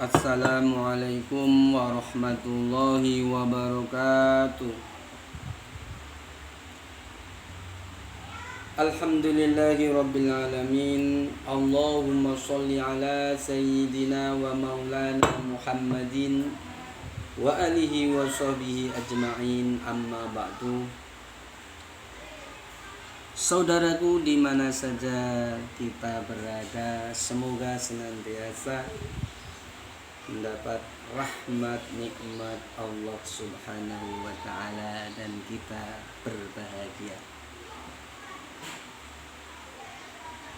Assalamualaikum warahmatullahi wabarakatuh. Alhamdulillahi rabbil alamin. Allahumma sholli ala sayyidina wa maulana Muhammadin wa alihi wa sahbihi ajma'in, amma ba'du. Saudaraku, di mana saja kita berada, semoga senantiasa mendapat rahmat nikmat Allah Subhanahu wa taala dan kita berbahagia.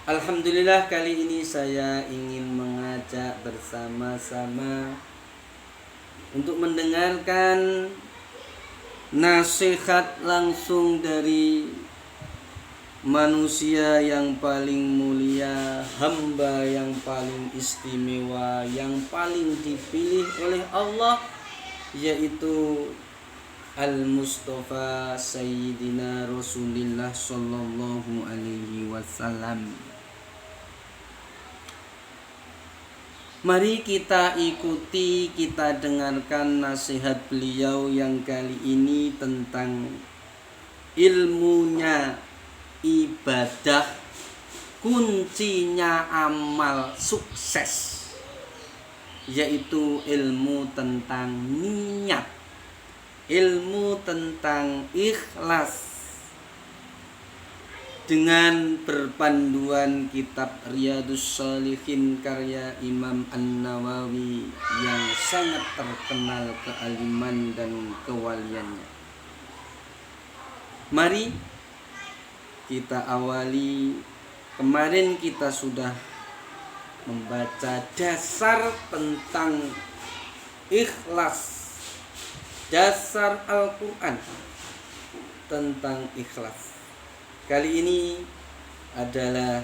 Alhamdulillah, kali ini saya ingin mengajak bersama-sama untuk mendengarkan nasihat langsung dari manusia yang paling mulia, hamba yang paling istimewa, yang paling dipilih oleh Allah, yaitu Al-Mustafa Sayyidina Rasulullah Sallallahu Alaihi Wasallam. Mari kita ikuti, kita dengarkan nasihat beliau yang kali ini tentang ilmunya ibadah, kuncinya amal sukses, yaitu ilmu tentang niat, ilmu tentang ikhlas, dengan berpanduan kitab Riyadhus Shalihin karya Imam An-Nawawi yang sangat terkenal kealiman dan kewaliannya. Mari kita awali. Kemarin kita sudah membaca dasar tentang ikhlas, dasar Al-Quran tentang ikhlas. Kali ini adalah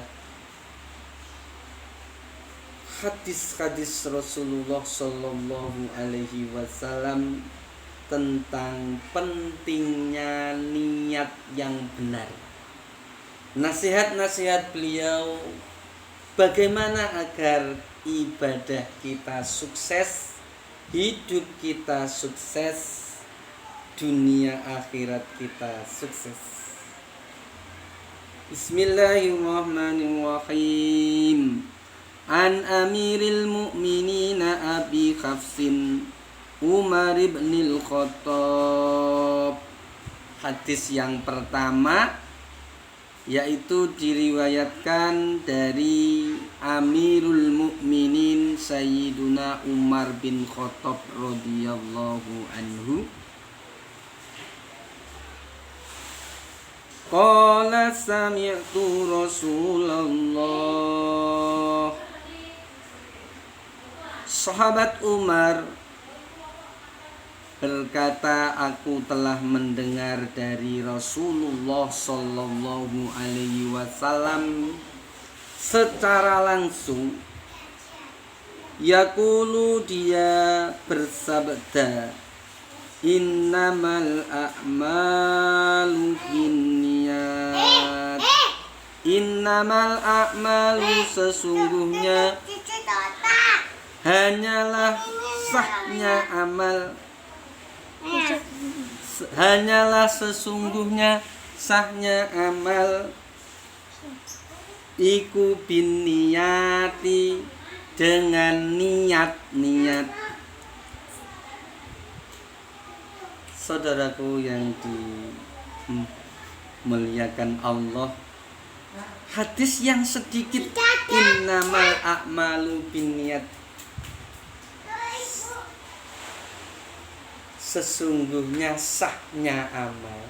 hadis-hadis Rasulullah Sallallahu Alaihi Wasallam tentang pentingnya niat yang benar. Nasihat-nasihat beliau bagaimana agar ibadah kita sukses, hidup kita sukses, dunia akhirat kita sukses. Bismillahirrahmanirrahim. An Amiril Mu'minina Abi Hafsin Umar ibn al-Khattab. Hadis yang pertama yaitu diriwayatkan dari Amirul Mukminin Sayyiduna Umar bin Khattab radhiyallahu anhu. Qala sami'tu Rasulullah. Sahabat Umar berkata, aku telah mendengar dari Rasulullah Sallallahu Alaihi Wasallam secara langsung. Yaqulu, dia bersabda, innamal a'malu binniyat. Innamal a'malu, sesungguhnya hanyalah sahnya amal, hanyalah sesungguhnya sahnya amal, iku binniyati, dengan niat-niat. Saudaraku yang dimuliakan Allah, hadis yang sedikit, innamal a'malu binniyat, sesungguhnya sahnya amal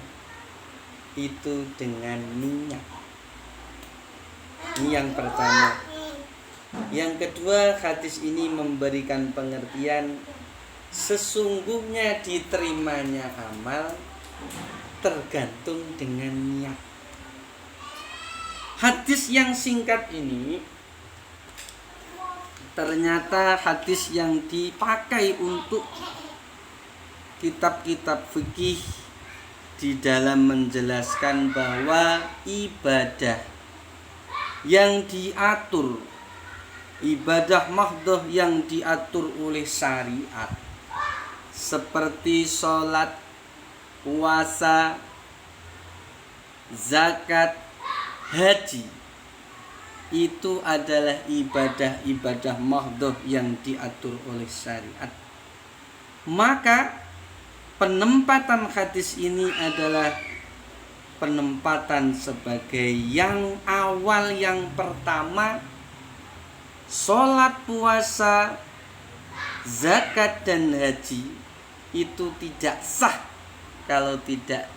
itu dengan niat. Ini yang pertama. Yang kedua, hadis ini memberikan pengertian sesungguhnya diterimanya amal tergantung dengan niat. Hadis yang singkat ini ternyata hadis yang dipakai untuk kitab-kitab fikih di dalam menjelaskan bahwa ibadah yang diatur ibadah mahdhah yang diatur oleh syariat seperti sholat, puasa, zakat, haji, itu adalah ibadah-ibadah mahdhah yang diatur oleh syariat. Maka penempatan hadis ini adalah penempatan sebagai yang awal, yang pertama. Sholat, puasa, zakat, dan haji itu tidak sah kalau tidak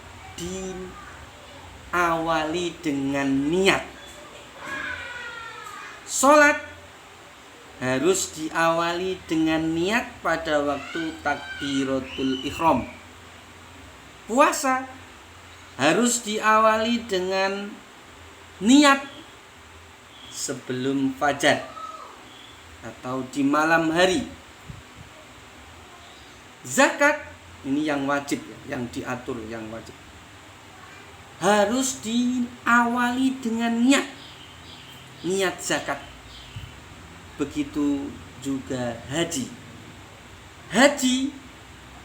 diawali dengan niat. Sholat harus diawali dengan niat pada waktu takbiratul ihram. Puasa harus diawali dengan niat sebelum fajar atau di malam hari. Zakat ini yang wajib, yang diatur, yang wajib, harus diawali dengan niat zakat. Begitu juga haji. Haji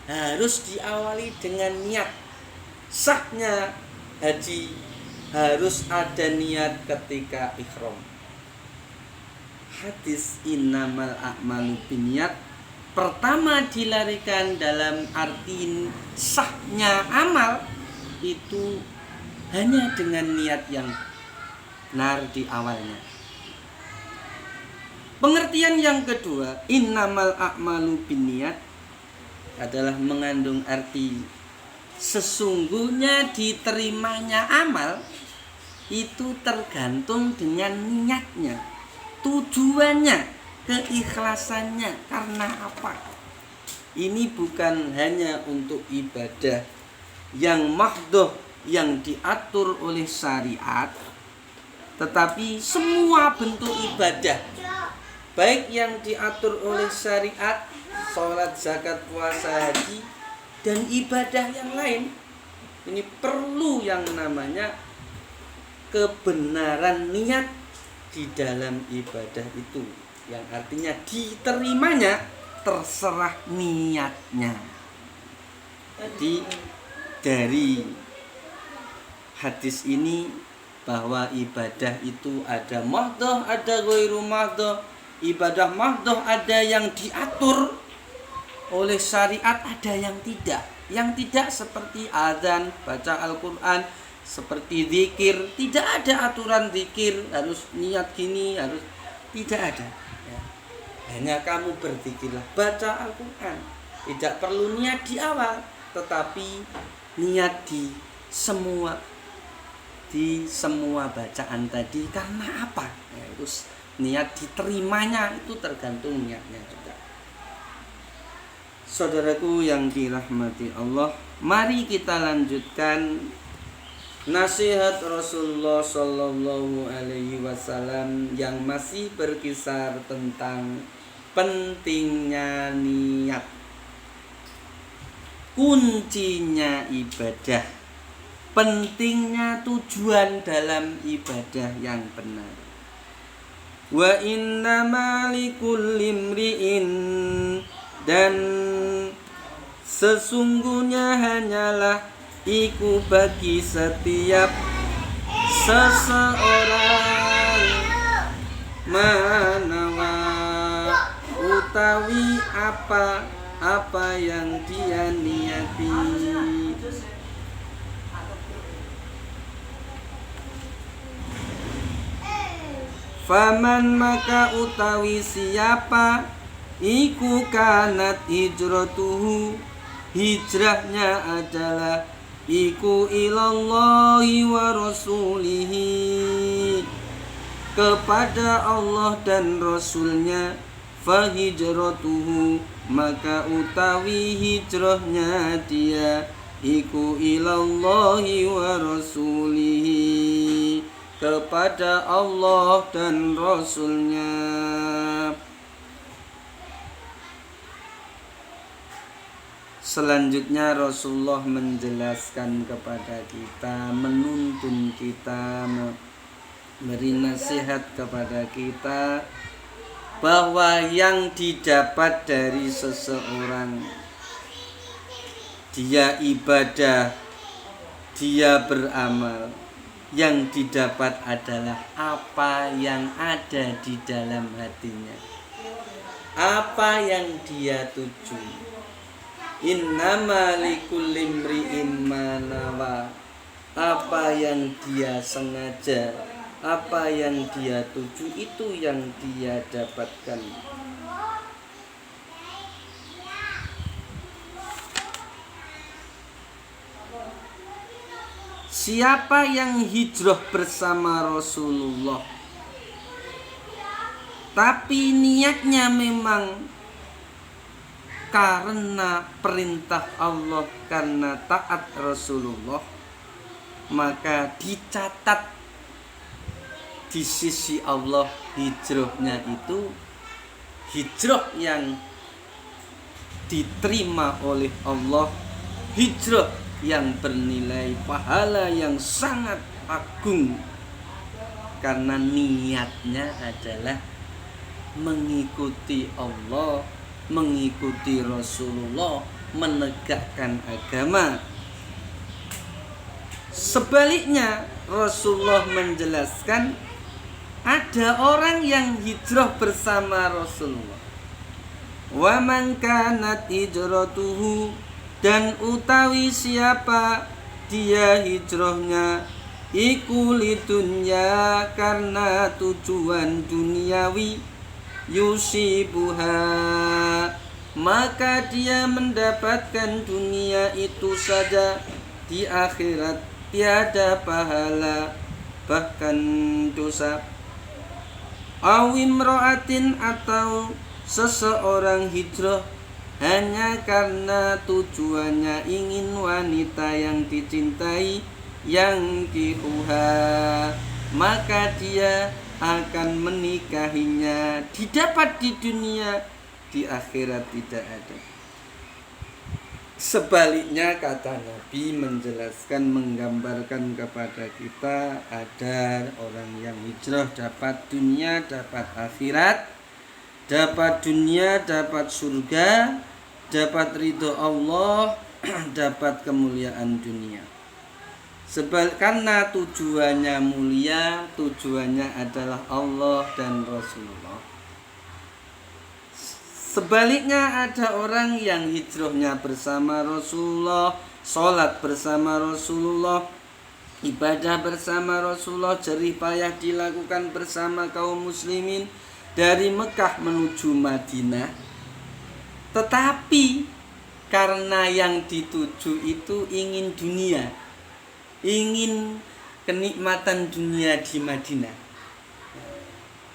harus diawali dengan niat. Sahnya haji harus ada niat ketika ihram. Hadis innamal a'malu binniyat pertama dilarikan dalam arti sahnya amal itu hanya dengan niat yang benar di awalnya. Pengertian yang kedua, innamal a'malu binniyat, adalah mengandung arti sesungguhnya diterimanya amal itu tergantung dengan niatnya, tujuannya, keikhlasannya, karena apa? Ini bukan hanya untuk ibadah yang mahdhah yang diatur oleh syariat, tetapi semua bentuk ibadah, baik yang diatur oleh syariat, sholat, zakat, puasa, haji, dan ibadah yang lain, ini perlu yang namanya kebenaran niat di dalam ibadah itu, yang artinya diterimanya terserah niatnya. Jadi dari hadis ini bahwa ibadah itu ada mahdhah, ada ghairu mahdhah. Ibadah mahdhah ada yang diatur oleh syariat, ada yang tidak. Yang tidak seperti azan, baca Al-Quran, seperti zikir, tidak ada aturan zikir harus niat gini, harus tidak ada. Ya. Hanya kamu berzikirlah, baca Al-Quran, tidak perlu niat di awal, tetapi niat di semua bacaan tadi. Karena apa? Ya, terus niat diterimanya itu tergantung niatnya juga. Saudaraku yang dirahmati Allah, mari kita lanjutkan nasihat Rasulullah Shallallahu Alaihi Wasallam yang masih berkisar tentang pentingnya niat, kuncinya ibadah, pentingnya tujuan dalam ibadah yang benar. Wa innama likulli imri'in, dan sesungguhnya hanyalah iku bagi setiap seseorang manawa utawi apa yang dia niati. Faman maka utawi siapa iku kanat hijratuhu, hijrahnya adalah iku ilallahi wa rasulihi, kepada Allah dan Rasulnya, fahijratuhu maka utawi hijrahnya dia iku ilallahi wa rasulihi, kepada Allah dan Rasulnya. Selanjutnya Rasulullah menjelaskan kepada kita, menuntun kita, memberi nasihat kepada kita bahwa yang didapat dari seseorang, dia ibadah, dia beramal, yang didapat adalah apa yang ada di dalam hatinya, apa yang dia tuju. Innama likulli imri'in ma nawa, apa yang dia sengaja, apa yang dia tuju, itu yang dia dapatkan. Siapa yang hijrah bersama Rasulullah tapi niatnya memang karena perintah Allah, karena taat Rasulullah, maka dicatat di sisi Allah hijrahnya itu hijrah yang diterima oleh Allah, hijrah yang bernilai pahala yang sangat agung, karena niatnya adalah mengikuti Allah, mengikuti Rasulullah, menegakkan agama. Sebaliknya Rasulullah menjelaskan ada orang yang hijrah bersama Rasulullah. Wa man kanat hijratuhu, dan utawi siapa dia hijrahnya iku lidunya, karena tujuan duniawi, yusibuha, maka dia mendapatkan dunia itu saja, di akhirat tiada pahala bahkan dosa. Awimroatin, atau seseorang hijrah hanya karena tujuannya ingin wanita yang dicintai, yang diuha, maka dia akan menikahinya, didapat di dunia, di akhirat tidak ada. Sebaliknya kata Nabi menjelaskan, menggambarkan kepada kita, ada orang yang hijrah dapat dunia, dapat akhirat, dapat dunia, dapat surga, dapat ridho Allah, dapat kemuliaan dunia. Karena tujuannya mulia, tujuannya adalah Allah dan Rasulullah. Sebaliknya ada orang yang hijrahnya bersama Rasulullah, sholat bersama Rasulullah, ibadah bersama Rasulullah, jerih payah dilakukan bersama kaum muslimin dari Mekah menuju Madinah. Tetapi karena yang dituju itu ingin dunia, ingin kenikmatan dunia di Madinah,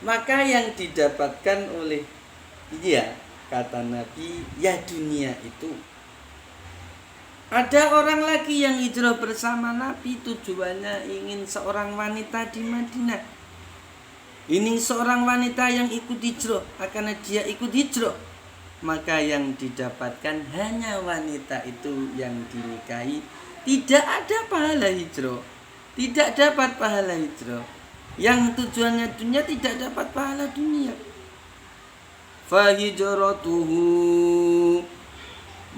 maka yang didapatkan oleh dia, kata Nabi, ya dunia itu. Ada orang lagi yang hijrah bersama Nabi, tujuannya ingin seorang wanita di Madinah, ini seorang wanita yang ikut hijrah, karena dia ikut hijrah, maka yang didapatkan hanya wanita itu yang dinikahi. Tidak ada pahala hijrah, tidak dapat pahala hijrah. Yang tujuannya dunia tidak dapat pahala dunia. Fahijratuhu,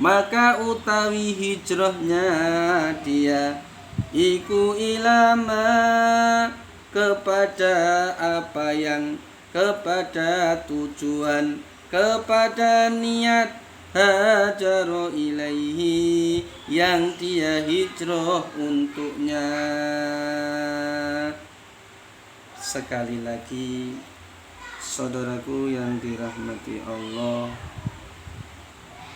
maka utawi hijrahnya dia iku ilama, kepada apa yang, kepada tujuan, kepada niat, hajaro ilaihi, yang dia hijrah untuknya. Sekali lagi, saudaraku yang dirahmati Allah,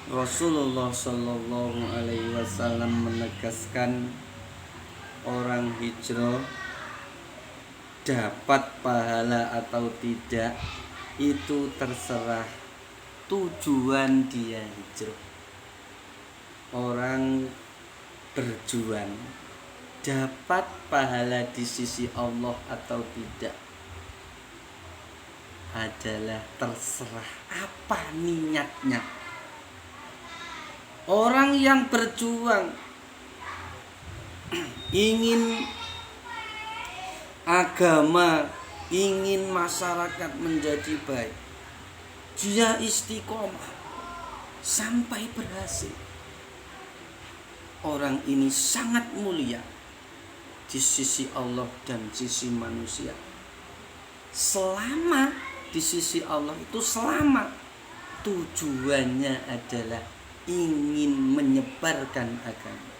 Rasulullah Shallallahu Alaihi Wasallam menegaskan orang hijrah dapat pahala atau tidak itu terserah tujuan dia hijrah. Orang berjuang dapat pahala di sisi Allah atau tidak adalah terserah apa niatnya. Orang yang berjuang ingin agama, ingin masyarakat menjadi baik, dia istiqomah sampai berhasil, orang ini sangat mulia di sisi Allah dan sisi manusia. Selama di sisi Allah itu selama tujuannya adalah ingin menyebarkan agama.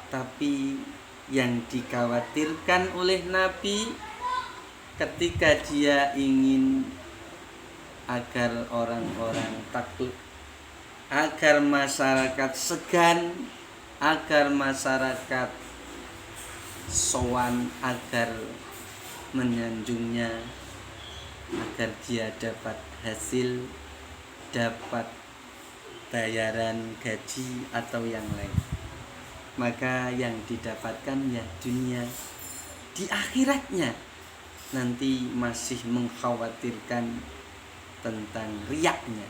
Tapi yang dikhawatirkan oleh Nabi ketika dia ingin agar orang-orang takut, agar masyarakat segan, agar masyarakat sowan, agar menyanjungnya, agar dia dapat hasil, dapat bayaran gaji atau yang lain, maka yang didapatkan ya dunia. Di akhiratnya nanti masih mengkhawatirkan tentang riyaknya,